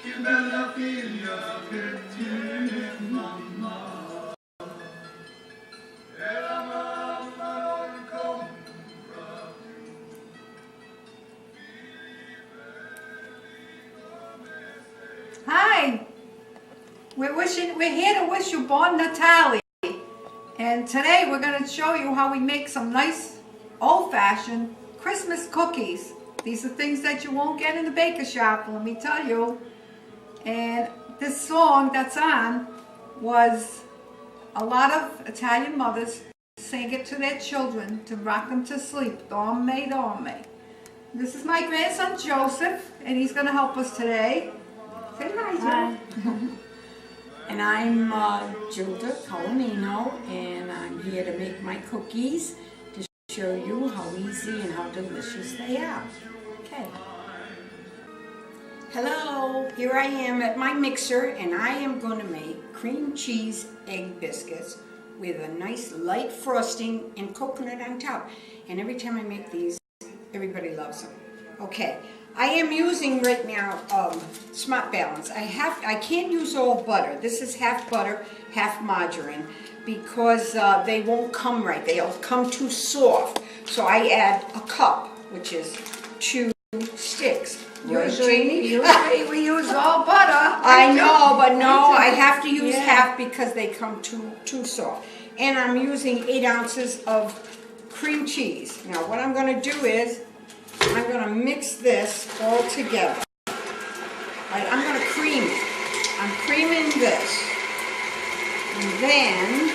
Che bella figlia che tiene mamma, e la mamma non compra più. Hi, we're here to wish you Bon Natale. And today we're going to show you how we make some nice old-fashioned Christmas cookies. These are things that you won't get in the baker shop, let me tell you. And this song that's on was a lot of Italian mothers sang it to their children to rock them to sleep. Dorme, dorme. This is my grandson Joseph, and he's going to help us today. Say hi, Joe. And I'm Gilda Colomino, and I'm here to make my cookies to show you how easy and how delicious they are. Okay. Hello, here I am at my mixer, and I am going to make cream cheese egg biscuits with a nice light frosting and coconut on top. And every time I make these, everybody loves them. Okay. I am using right now Smart Balance. I can't use all butter. This is half butter, half margarine, because they won't come right. They'll come too soft. So I add a cup, which is 2 sticks. Usually we use all butter. I know, but no, I have to use half because they come too soft. And I'm using 8 ounces of cream cheese. Now what I'm going to do is I'm going to mix this all together. Right, I'm going to cream it. I'm creaming this. And then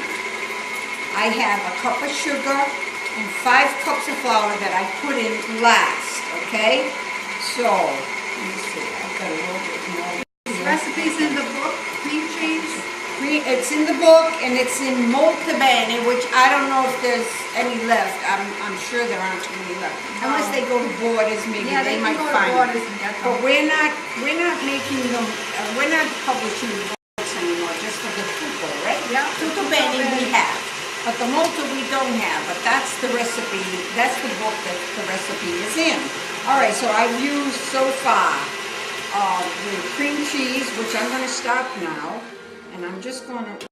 I have a cup of sugar and 5 cups of flour that I put in last. Okay? So, let me see. I've got a little bit more. This recipe's in the book, cream cheese. It's in the book, and it's in molto bene, which I don't know if there's any left. I'm sure there aren't too many left. Unless they go to Borders, maybe they might find them. But we're not making them. We're not publishing the books anymore, just for the tutto, right? Yeah. Tutto bene we have, but the molto we don't have. But that's the recipe. That's the book that the recipe is in. All right. So I've used so far the cream cheese, which I'm going to stop now. And I'm just going to,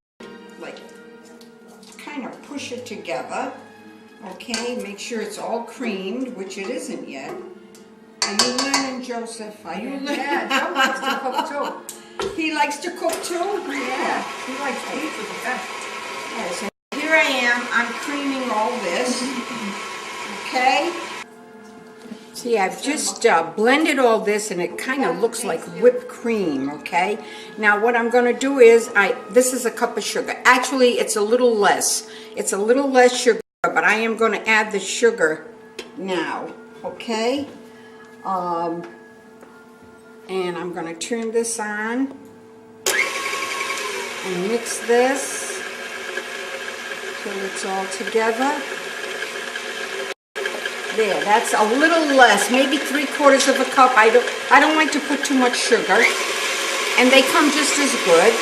like, kind of push it together, okay? Make sure it's all creamed, which it isn't yet. Are you learning, Joseph? Are you learning? Yeah, Joe likes to cook too. He likes to cook too? Yeah, he likes pizza the best. All right, so here I am. I'm creaming all this, okay? See, I've just blended all this, and it kind of looks like whipped cream, okay? Now, what I'm going to do is, this is a cup of sugar. Actually, it's a little less. It's a little less sugar, but I am going to add the sugar now, okay? And I'm going to turn this on and mix this till it's all together. There, that's a little less, maybe 3/4 of a cup. I don't like to put too much sugar, and they come just as good.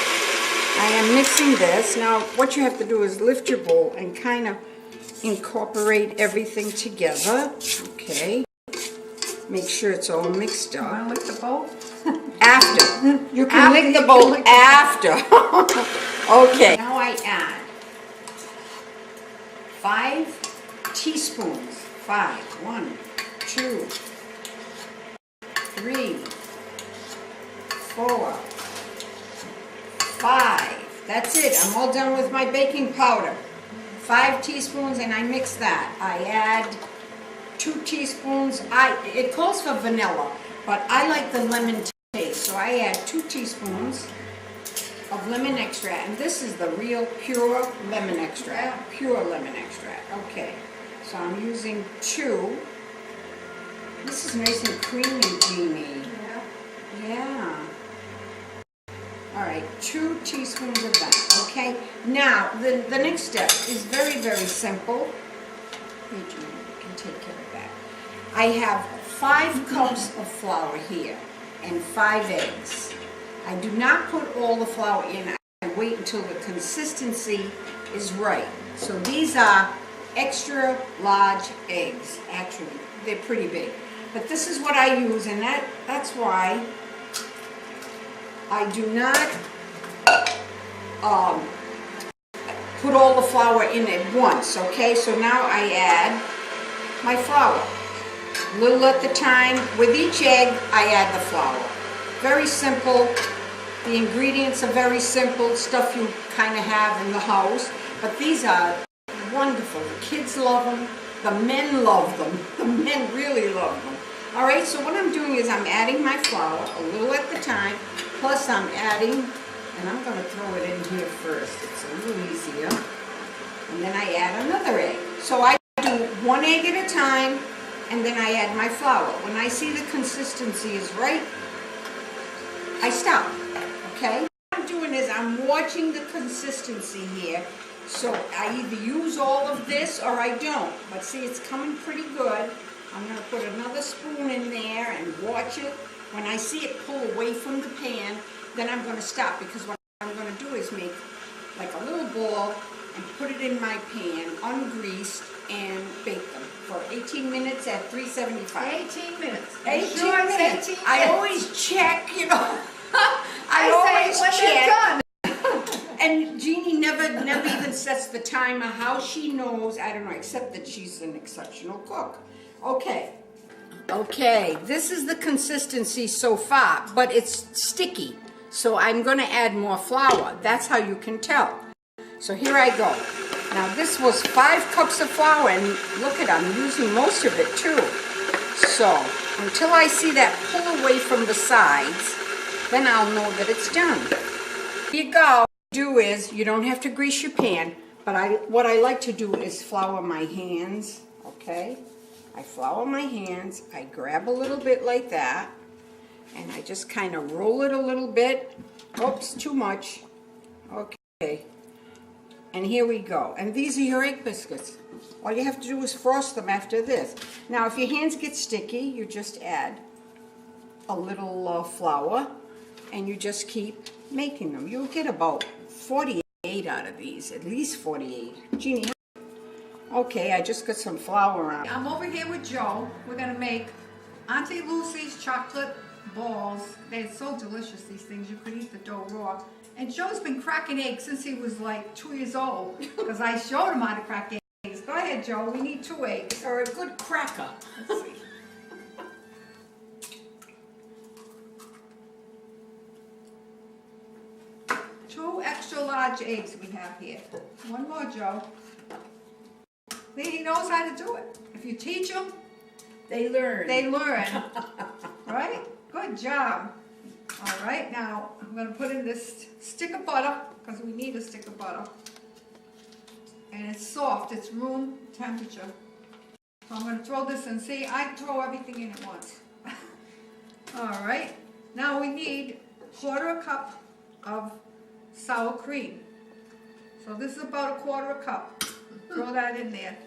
I am mixing this. Now, what you have to do is lift your bowl and kind of incorporate everything together. Okay. Make sure it's all mixed up. You want to lick the bowl? After. You can lick the bowl after. Okay. Now I add 5 teaspoons. 5. 1, 2, 3, 4, 5. That's it. I'm all done with my baking powder. 5 teaspoons, and I mix that. I add 2 teaspoons. It calls for vanilla, but I like the lemon taste, so I add 2 teaspoons of lemon extract, and this is the real pure lemon extract. Pure lemon extract. Okay. So I'm using 2. This is nice and creamy, Jeannie. Yeah. All right, 2 teaspoons of that, okay? Now, the next step is very, very simple. Here, Jeannie, you can take care of that. I have 5 cups of flour here and 5 eggs. I do not put all the flour in. I wait until the consistency is right. So these are extra large eggs. Actually, they're pretty big. But this is what I use, and that's why I do not put all the flour in at once, okay? So now I add my flour. A little at the time. With each egg, I add the flour. Very simple. The ingredients are very simple, stuff you kind of have in the house. But these are wonderful. The kids love them. The men love them. The men really love them. All right, so what I'm doing is I'm adding my flour a little at the time. Plus I'm adding, and I'm going to throw it in here first. It's a little easier. And then I add another egg. So I do one egg at a time, and then I add my flour. When I see the consistency is right, I stop, okay? What I'm doing is I'm watching the consistency here. So I either use all of this or I don't. But see, it's coming pretty good. I'm going to put another spoon in there and watch it. When I see it pull away from the pan, then I'm going to stop, because what I'm going to do is make like a little ball and put it in my pan, ungreased, and bake them for 18 minutes at 375. 18 minutes. 18 Sure, minutes. 18 I minutes. always check, you know. I say when they're done. And Jeannie never even sets the timer. How she knows, I don't know, except that she's an exceptional cook. Okay. Okay, this is the consistency so far, but it's sticky. So I'm going to add more flour. That's how you can tell. So here I go. Now this was 5 cups of flour, and look at, I'm using most of it too. So until I see that pull away from the sides, then I'll know that it's done. Here you go. Do is, you don't have to grease your pan, but what I like to do is flour my hands, okay? I flour my hands, I grab a little bit like that, and I just kind of roll it a little bit. Oops, too much. Okay. And here we go. And these are your egg biscuits. All you have to do is frost them after this. Now, if your hands get sticky, you just add a little flour, and you just keep making them. You'll get about 48 out of these, at least 48. Jeannie, okay, I just got some flour on. I'm over here with Joe. We're going to make Auntie Lucy's chocolate balls. They're so delicious, these things. You could eat the dough raw. And Joe's been cracking eggs since he was like 2 years old, because I showed him how to crack eggs. Go ahead, Joe. We need 2 eggs. Or a good cracker. Let's see. 2 extra large eggs we have here. 1 more, Joe. See, he knows how to do it. If you teach them, They learn. they learn. Right? Good job. All right, now I'm going to put in this stick of butter, because we need a stick of butter. And it's soft. It's room temperature. So I'm going to throw this in. See, I throw everything in at once. All right. Now we need 1/4 cup of sour cream. So this is about 1/4 cup. Throw that in there.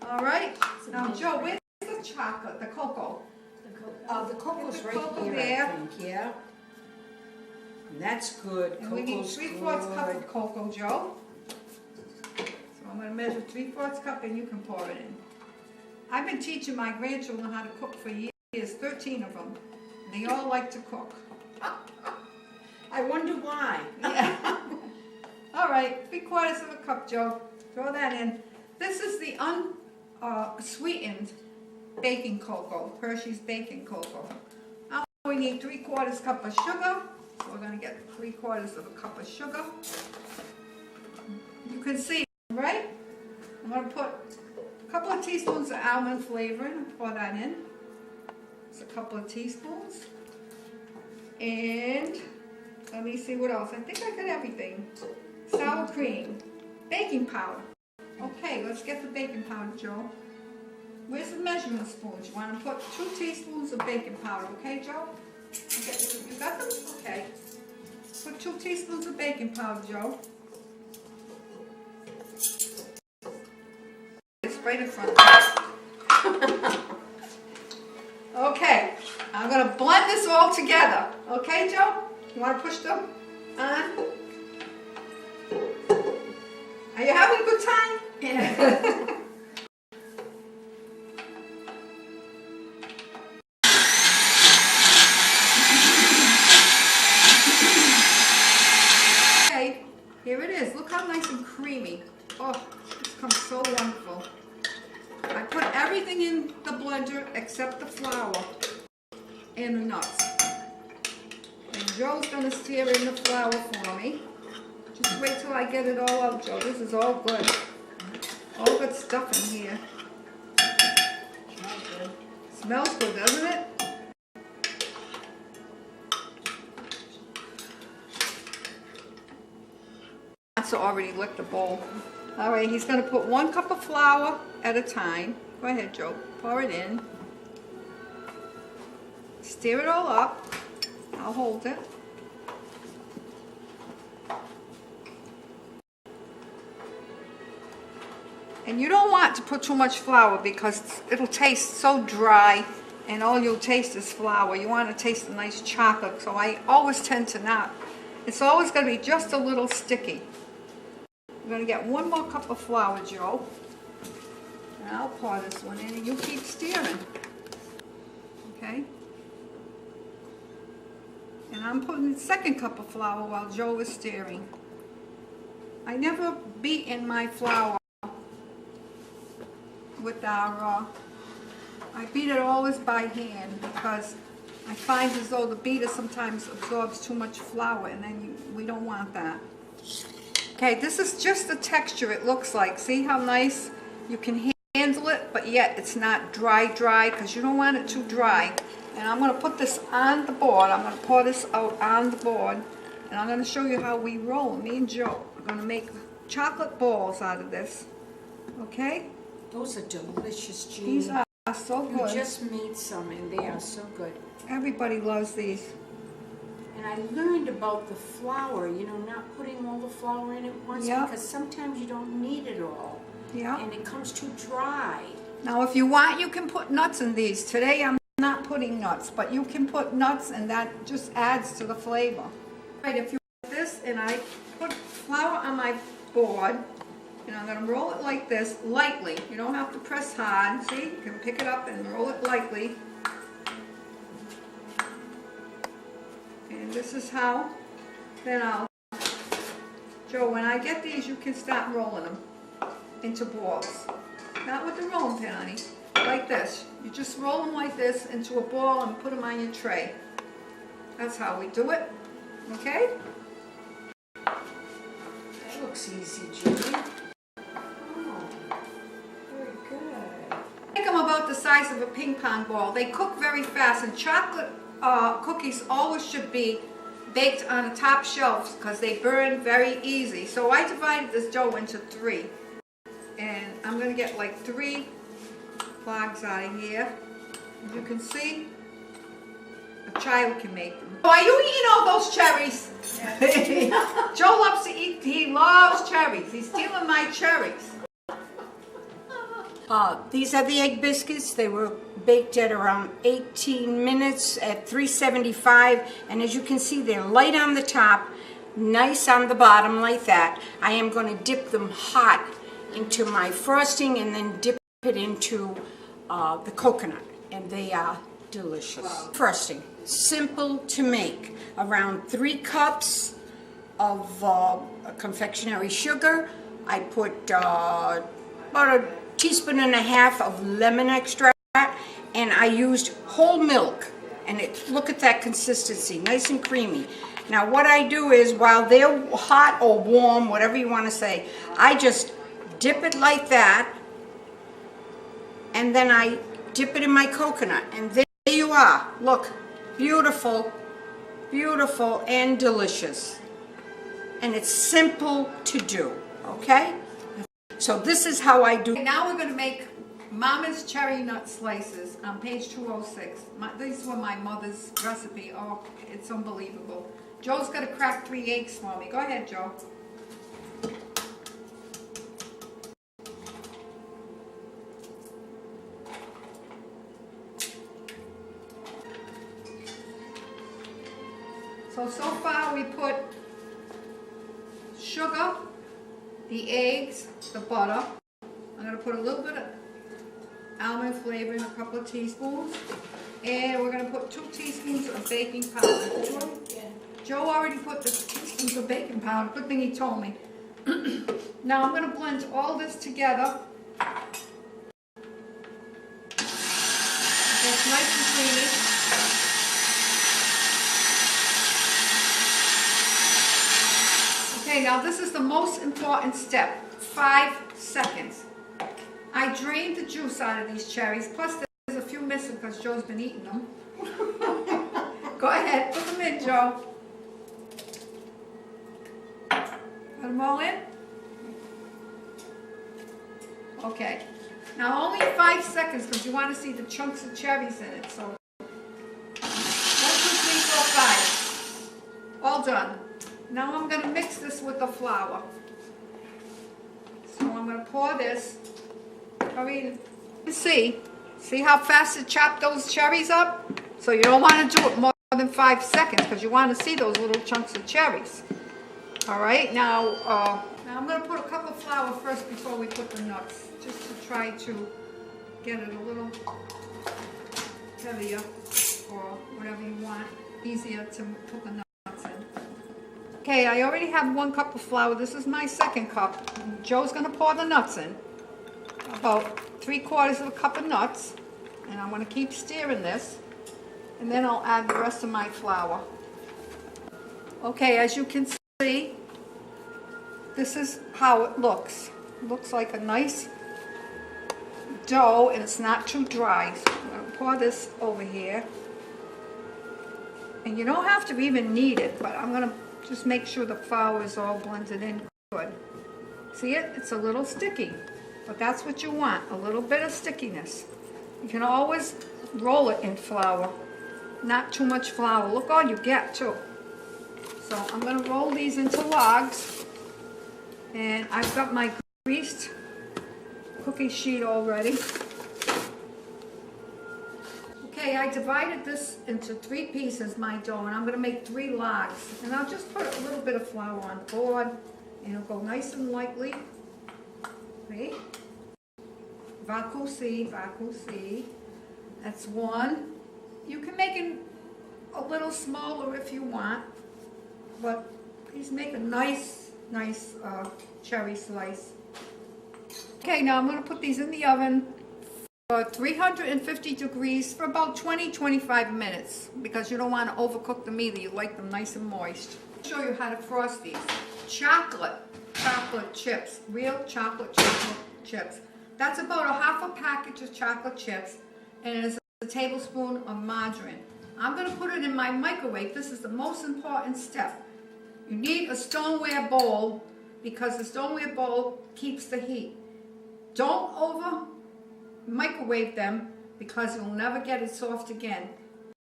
All right. Now, Joe, where's the chocolate, the cocoa? The cocoa's The right cocoa here, there. I think, yeah. And that's good. And we need Cocoa's 3/4 cup good. of cocoa, Joe. So I'm going to measure 3/4 cup, and you can pour it in. I've been teaching my grandchildren how to cook for years, 13 of them. They all like to cook. I wonder why. Yeah. All right, 3/4 of a cup, Joe. Throw that in. This is the unsweetened baking cocoa, Hershey's baking cocoa. Now we need 3/4 cup of sugar. So we're going to get 3/4 of a cup of sugar. You can see, right? I'm going to put a couple of teaspoons of almond flavoring and pour that in. It's a couple of teaspoons. And let me see what else. I think I got everything. Sour cream, baking powder. Okay, let's get the baking powder, Joe. Where's the measuring spoons? You want to put 2 teaspoons of baking powder, okay, Joe? Okay, you got them? Okay. Put 2 teaspoons of baking powder, Joe. It's right in front of me. Okay, I'm going to blend this all together. Okay, Joe? You want to push them on? Are you having a good time? Yeah. Joe's gonna stir in the flour for me. Just wait till I get it all out, Joe. This is all good. All good stuff in here. Smells good. Smells good, doesn't it? That's already licked the bowl. All right, he's gonna put 1 cup of flour at a time. Go ahead, Joe. Pour it in. Stir it all up. I'll hold it. And you don't want to put too much flour because it'll taste so dry and all you'll taste is flour. You want to taste a nice chocolate, so I always tend to not. It's always going to be just a little sticky. I'm going to get 1 more cup of flour, Joe. And I'll pour this one in and you keep stirring. Okay? And I'm putting the 2nd cup of flour while Joe is stirring. I never beat in my flour with our, I beat it always by hand because I find as though the beater sometimes absorbs too much flour and then we don't want that. Okay, this is just the texture it looks like. See how nice you can handle it, but yet it's not dry because you don't want it too dry. And I'm going to put this on the board. I'm going to pour this out on the board and I'm going to show you how we roll. Me and Joe are going to make chocolate balls out of this. Okay? Those are delicious, Jean. These are so good. You just made some and they are so good. Everybody loves these. And I learned about the flour, you know, not putting all the flour in at once because sometimes you don't need it all. Yeah. And it comes too dry. Now if you want, you can put nuts in these. Today I'm not putting nuts, but you can put nuts and that just adds to the flavor. Right, if you put this and I put flour on my board, and I'm going to roll it like this, lightly. You don't have to press hard. See, you can pick it up and roll it lightly. And this is how, then Joe, when I get these, you can start rolling them into balls. Not with the rolling pin, honey. Like this. You just roll them like this into a ball and put them on your tray. That's how we do it. Okay? That looks easy, Julie. Make them about the size of a ping pong ball. They cook very fast, and chocolate cookies always should be baked on the top shelves because they burn very easy. So I divided this dough into 3, and I'm going to get like 3 clogs out of here. As you can see, a child can make them. Oh, are you eating all those cherries? Yeah. Joe loves to eat, he loves cherries. He's stealing my cherries. These are the egg biscuits. They were baked at around 18 minutes at 375. And as you can see, they're light on the top, nice on the bottom like that. I am going to dip them hot into my frosting and then dip it into the coconut. And they are delicious. Wow. Frosting, simple to make. Around 3 cups of confectionery sugar. I put about a teaspoon and a half of lemon extract, and I used whole milk. And look at that consistency, nice and creamy. Now what I do is, while they're hot or warm, whatever you want to say, I just dip it like that, and then I dip it in my coconut, and there you are. Look, beautiful, beautiful and delicious. And it's simple to do, okay? So this is how I do. Now we're going to make Mama's cherry nut slices on page 206. These were my mother's recipe. Oh, it's unbelievable. Joe's going to crack 3 eggs for me. Go ahead, Joe. So far we put sugar, the eggs, the butter. I'm going to put a little bit of almond flavoring, a couple of teaspoons. And we're going to put 2 teaspoons of baking powder. Joe already put the teaspoons of baking powder. Good thing he told me. Now I'm going to blend all this together. It's nice and creamy. Okay, now this is the most important step. 5 seconds. I drained the juice out of these cherries, plus there's a few missing because Joe's been eating them. Go ahead, put them in, Joe. Put them all in? Okay. Now only 5 seconds because you want to see the chunks of cherries in it. So 1, 2, 3, 4, 5. All done. Now I'm going to mix this with the flour. So I'm going to pour this. See how fast it chopped those cherries up? So you don't want to do it more than 5 seconds because you want to see those little chunks of cherries. All right, now I'm going to put a cup of flour first before we put the nuts, just to try to get it a little heavier or whatever you want, easier to put the nuts in. Okay, I already have 1 cup of flour. This is my 2nd cup. Joe's going to pour the nuts in. About 3/4 of a cup of nuts. And I'm going to keep stirring this. And then I'll add the rest of my flour. Okay, as you can see, this is how it looks. It looks like a nice dough and it's not too dry. So I'm going to pour this over here. And you don't have to even knead it, but I'm going to just make sure the flour is all blended in good. See it? It's a little sticky, but that's what you want, a little bit of stickiness. You can always roll it in flour, not too much flour. Look all you get too. So I'm going to roll these into logs, and I've got my greased cookie sheet all ready. Okay, I divided this into 3 pieces, my dough, and I'm going to make 3 logs. And I'll just put a little bit of flour on board, and it'll go nice and lightly. See? Va così, va così. That's 1. You can make it a little smaller if you want, but please make a nice cherry slice. Okay, now I'm going to put these in the oven for 350 degrees for about 20-25 minutes because you don't want to overcook them either. You like them nice and moist. I'll show you how to frost these. Chocolate chips, real chocolate chips. That's about a half a package of chocolate chips, and it's a tablespoon of margarine. I'm going to put it in my microwave. This is the most important step. You need a stoneware bowl because the stoneware bowl keeps the heat. Don't over microwave them because you'll never get it soft again.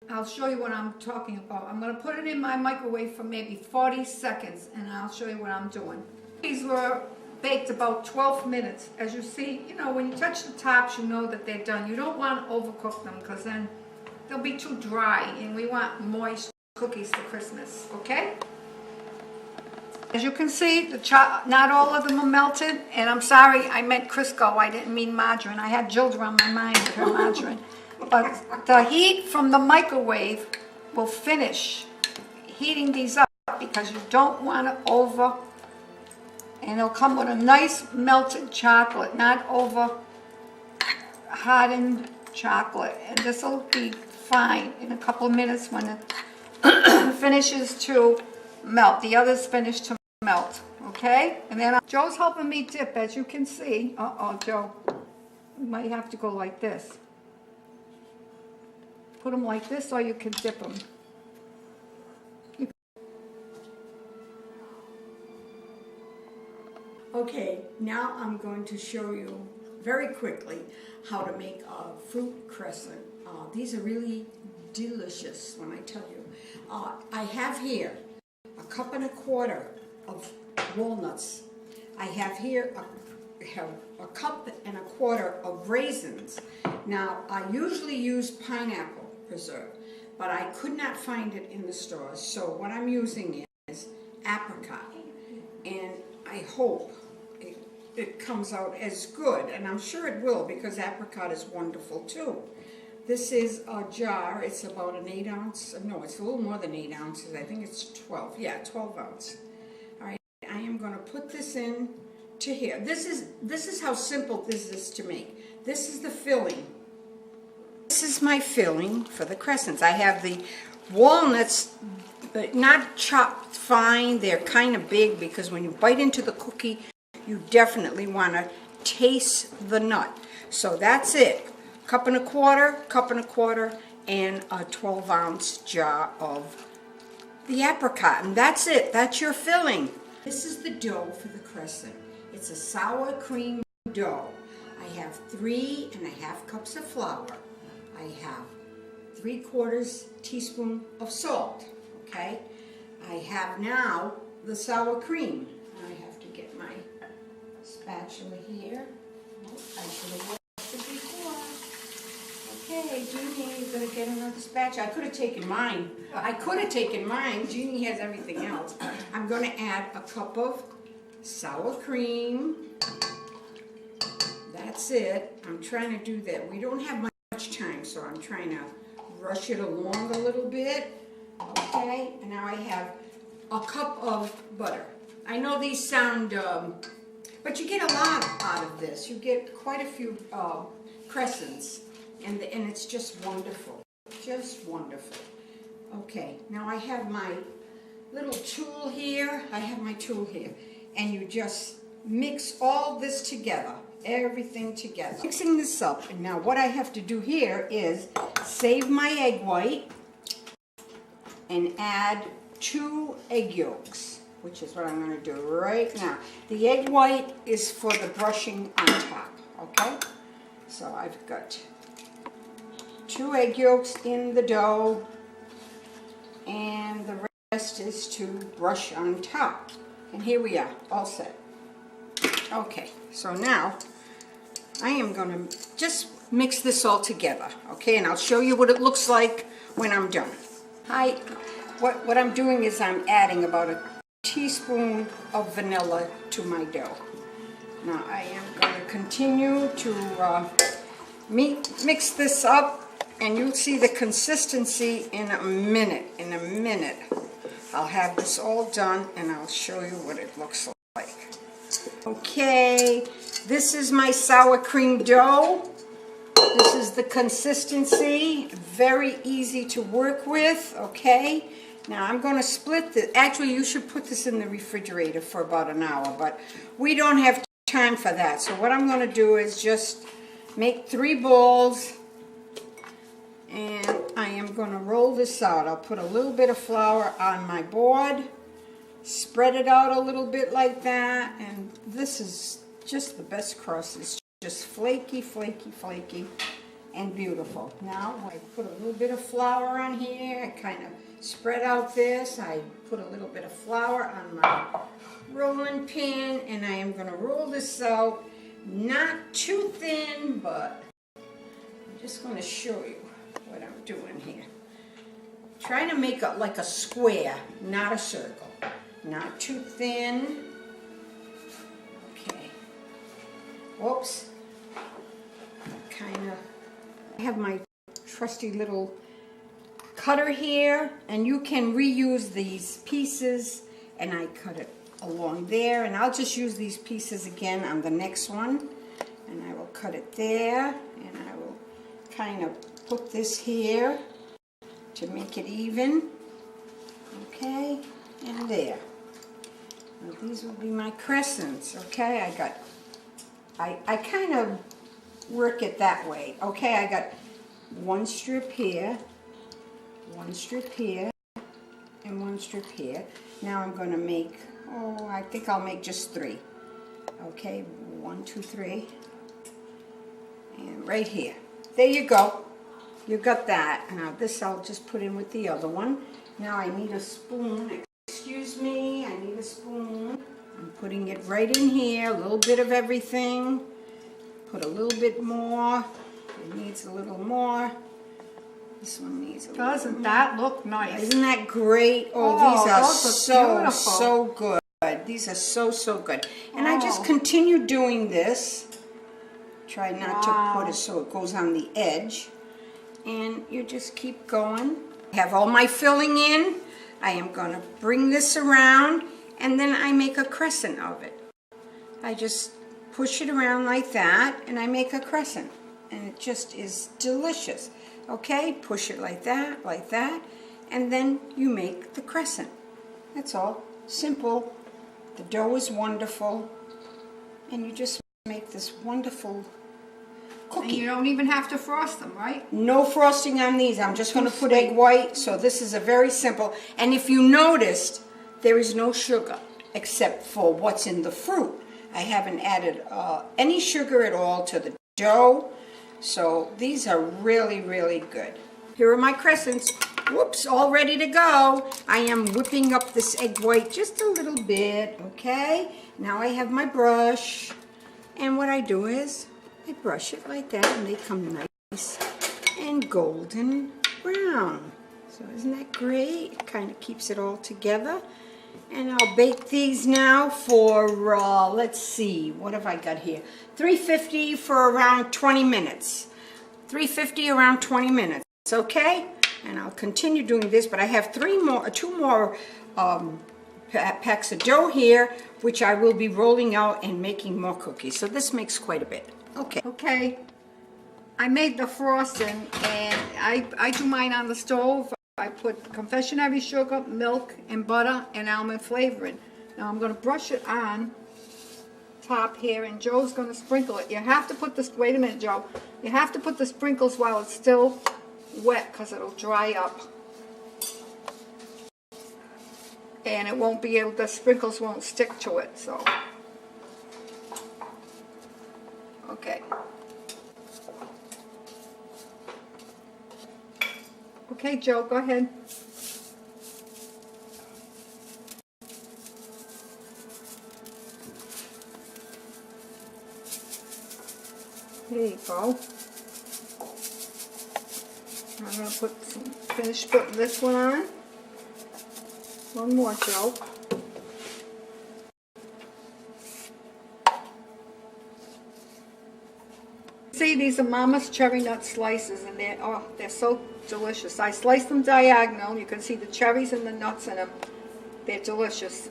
I'll show you what I'm talking about. I'm going to put it in my microwave for maybe 40 seconds and I'll show you what I'm doing. These were baked about 12 minutes. As you see, you know, when you touch the tops, you know that they're done. You don't want to overcook them because then they'll be too dry, and we want moist cookies for Christmas, okay? As you can see, not all of them are melted, and I'm sorry, I meant Crisco, I didn't mean margarine. I had Jilda on my mind with her margarine. But the heat from the microwave will finish heating these up because you don't want to over, and it'll come with a nice melted chocolate, not over hardened chocolate. And this will be fine in a couple of minutes when it finishes to melt. The others finish to melt, okay? And then Joe's helping me dip, as you can see. Uh-oh, Joe. You might have to go like this. Put them like this so you can dip them. Okay, now I'm going to show you very quickly how to make a fruit crescent. These are really delicious when I tell you. I have here 1.25 cups of walnuts. I have here a 1.25 cups of raisins. Now, I usually use pineapple preserve, but I could not find it in the stores. So what I'm using is apricot, and I hope it comes out as good, and I'm sure it will because apricot is wonderful too. This is a jar. It's about an 8 ounce. No, it's a little more than 8 ounces. I think it's 12. Yeah, 12 ounce. All right. I am going to put this in to here. This is how simple this is to make. This is the filling. This is my filling for the crescents. I have the walnuts but not chopped fine. They're kind of big because when you bite into the cookie, you definitely want to taste the nut. So that's it. Cup and a quarter, and a 12-ounce jar of the apricot. And that's it. That's your filling. This is the dough for the crescent. It's a sour cream dough. I have 3½ cups of flour. I have 3/4 teaspoon of salt. Okay? I have now the sour cream. I have to get my spatula here. Oh, I should have washed it before. Okay, Jeannie, you're gonna get another spatula. I could have taken mine. Jeannie has everything else. I'm gonna add a cup of sour cream. That's it. I'm trying to do that. We don't have much time, so I'm trying to rush it along a little bit. Okay, and now I have a cup of butter. I know these sound, but you get a lot out of this. You get quite a few crescents, and it's just wonderful. Just wonderful. Okay, now I have my little tool here. And you just mix all this together. Everything together. Mixing this up, and now what I have to do here is save my egg white and add 2 egg yolks, which is what I'm going to do right now. The egg white is for the brushing on top, okay? So I've got 2 egg yolks in the dough, and the rest is to brush on top. And here we are, all set. Okay, so now I am going to just mix this all together, okay? And I'll show you what it looks like when I'm done. What I'm doing is I'm adding about a teaspoon of vanilla to my dough. Now I am going to continue to mix this up, and you'll see the consistency in a minute. I'll have this all done, and I'll show you what it looks like. Okay, this is my sour cream dough. This is the consistency, very easy to work with, okay? Now I'm going to split this. Actually, you should put this in the refrigerator for about an hour, but we don't have time for that. So what I'm going to do is just make 3 balls, and I am going to roll this out. I'll put a little bit of flour on my board, spread it out a little bit like that, and this is just the best crust. It's just flaky, and beautiful. Now I put a little bit of flour on here. I kind of spread out this. I put a little bit of flour on my rolling pin, and I am going to roll this out, not too thin, but I'm just going to show you what I'm doing here. Trying to make it like a square, not a circle. Not too thin. Okay. Whoops. I have my trusty little cutter here, and you can reuse these pieces, and I cut it along there, and I'll just use these pieces again on the next one, and I will cut it there, and I will kind of put this here to make it even. Okay, and there. Now these will be my crescents. Okay, I kind of work it that way. Okay, I got 1 strip here, 1 strip here, and 1 strip here. Now I'm going to make, I think I'll make just 3. Okay, 1, 2, 3, and right here. There you go. You got that. Now this I'll just put in with the other one. Now I need a spoon. Excuse me, I need a spoon. I'm putting it right in here, a little bit of everything. Put a little bit more. It needs a little more. This one needs a little more. Doesn't that look nice? Isn't that great? Oh, these are so good. These are so good. And I just continue doing this. Try not to put it so it goes on the edge. And you just keep going. I have all my filling in. I am going to bring this around, and then I make a crescent of it. I just push it around like that, and I make a crescent, and it just is delicious. Okay, push it like that, and then you make the crescent. That's all. Simple. The dough is wonderful, and you just make this wonderful cookie. And you don't even have to frost them, right? No frosting on these. I'm just going to put egg white, so this is a very simple. And if you noticed, there is no sugar except for what's in the fruit. I haven't added any sugar at all to the dough, so these are really, really good. Here are my crescents. Whoops, all ready to go. I am whipping up this egg white just a little bit, okay? Now I have my brush, and what I do is I brush it like that, and they come nice and golden brown. So isn't that great? It kind of keeps it all together. And I'll bake these now for, let's see, what have I got here? 350 for around 20 minutes. 350 around 20 minutes, okay? And I'll continue doing this, but I have two more packs of dough here, which I will be rolling out and making more cookies. So this makes quite a bit. Okay. Okay. I made the frosting, and I do mine on the stove. I put confectionery sugar, milk, and butter, and almond flavoring. Now I'm going to brush it on top here, and Joe's going to sprinkle it. You have to put this, wait a minute, Joe. You have to put the sprinkles while it's still wet, because it'll dry up. And it won't be able, the sprinkles won't stick to it, so. Okay. Okay, Joe, go ahead. There you go. I'm going to finish putting this one on. One more, Joe. See, these are Mama's cherry nut slices, and they're so delicious. I sliced them diagonal. You can see the cherries and the nuts in them. They're delicious.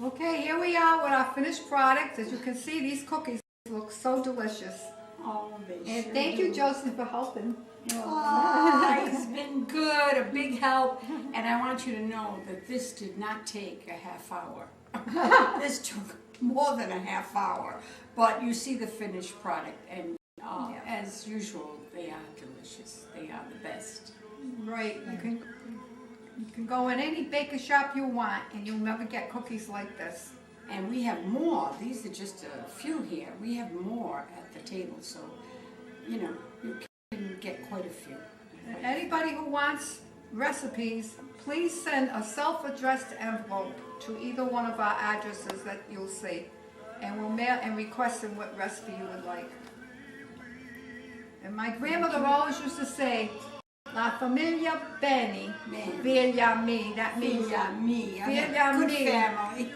Okay, here we are with our finished product. As you can see, these cookies look so delicious. Oh, they And sure thank do. you, Josie, for helping. Oh, it's been good, a big help. And I want you to know that this did not take a half hour. This took more than a half hour. But you see the finished product, and as usual, they are delicious. They are the best. Right, you can go in any baker shop you want, and you'll never get cookies like this. And we have more. These are just a few here. We have more at the table, so, you know, you can get quite a few. Anybody who wants recipes, please send a self-addressed envelope to either one of our addresses that you'll see, and we'll mail and request them what recipe you would like. And my grandmother always used to say, La familia bene, figlia me. That means me. figlia Good me. family.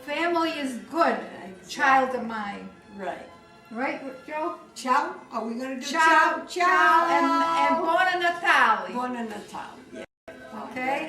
Family is good, child of mine. Right. Right, Joe? Ciao? Are we going to do Ciao, ciao? ciao, and buona Natale. Buona Natale. Yeah. Okay?